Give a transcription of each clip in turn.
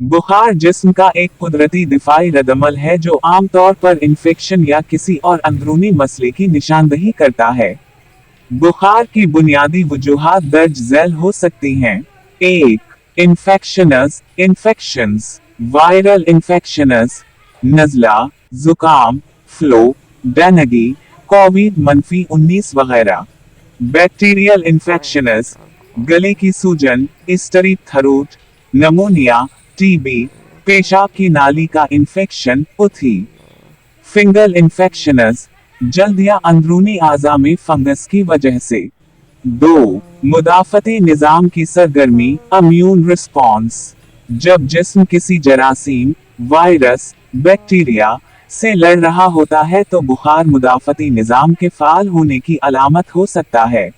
बुखार जिस्म का एक कुदरती दिफाई रद्दअमल है जो आमतौर पर इन्फेक्शन या किसी और अंदरूनी मसले की निशानदही करता है। बुखार की बुनियादी वजूहात दर्ज झैल हो सकती हैं। 1. इन्फेक्शंस, वायरल इन्फेक्शंस, नज़ला, जुकाम, फ्लू, डेंगू, कोविड-19 वगैरह। बैक्टीरियल इन्फेक्शंस, गले की सूजन, स्टरीप थरोट, नमोनिया, टीबी, पेशाब की नाली का इन्फेक्शन, उथी। फिंगल इन्फेक्शंस, जल्द या अंदरूनी आज़ा में फंगस की वजह से। 2. मुदाफ़ती निज़ाम की सरगर्मी, इम्यून रिस्पॉन्स, जब जिस्म किसी जरासीम, वायरस, बैक्टीरिया से लड़ रहा होता है तो बुखार मुदाफ़ती निज़ाम के फ़ाल होने की अलामत हो सकता है।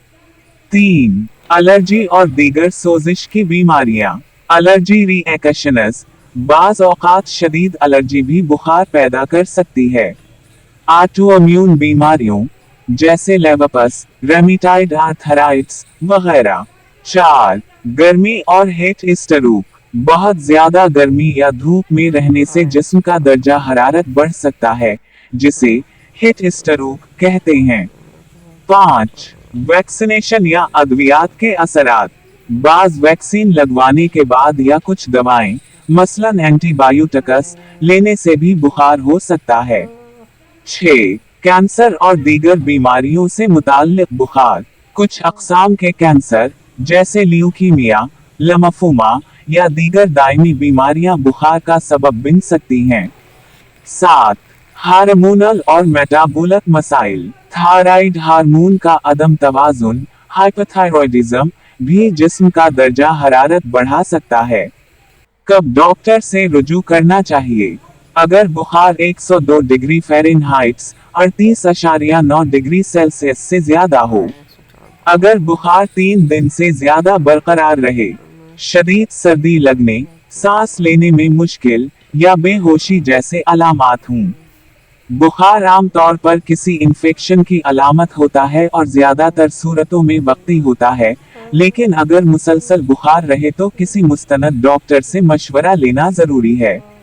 3. एलर्जी और दीगर सोजिश की बीमारियां, एलर्जी रिएक्शंस, बाज़ औक़ात शदीद एलर्जी भी बुखार पैदा कर सकती है। ऑटोइम्यून बीमारियों जैसे लेवपस, रेमिटाइड आर्थराइटिस वगैरह। 4. गर्मी और हीट स्ट्रोक, बहुत ज्यादा गर्मी या धूप में रहने से जिस्म का दर्जा हरारत बढ़ सकता है, जिसे हीट स्ट्रोक कहते हैं। 5. वैक्सीनेशन या अद्वियात के असरात, बाज़ वैक्सीन लगवाने के बाद या कुछ दवाएं, मसलन एंटीबायोटिक्स, लेने से भी बुखार हो सकता है। 6. कैंसर और दीगर बीमारियों से मुताल्लिक बुखार, कुछ अक़साम के कैंसर जैसे ल्यूकीमिया, लिम्फोमा या दीगर दायमी बीमारियां बुखार का सबब बन सकती हैं। 7. हार्मोनल और मेटाबॉलिक मसाइल, थायराइड हार्मोन का अदम तवाज़ुन, हाइपरथायरॉयडिज्म भी जिस्म का दर्जा हरारत बढ़ा सकता है। कब डॉक्टर से रुजू करना चाहिए? अगर बुखार 102 डिग्री फ़ारेनहाइट 38.9 डिग्री सेल्सियस से ज्यादा हो, अगर बुखार 3 दिन से ज्यादा बरकरार रहे, शदीद सर्दी लगने, सांस लेने में मुश्किल या बेहोशी जैसे अलामात हों। बुखार आमतौर पर किसी इन्फेक्शन की अलामत होता है और ज्यादातर सूरतों में वक्ती होता है, लेकिन अगर मुसलसल बुखार रहे तो किसी मुस्तनद डॉक्टर से मशवरा लेना जरूरी है।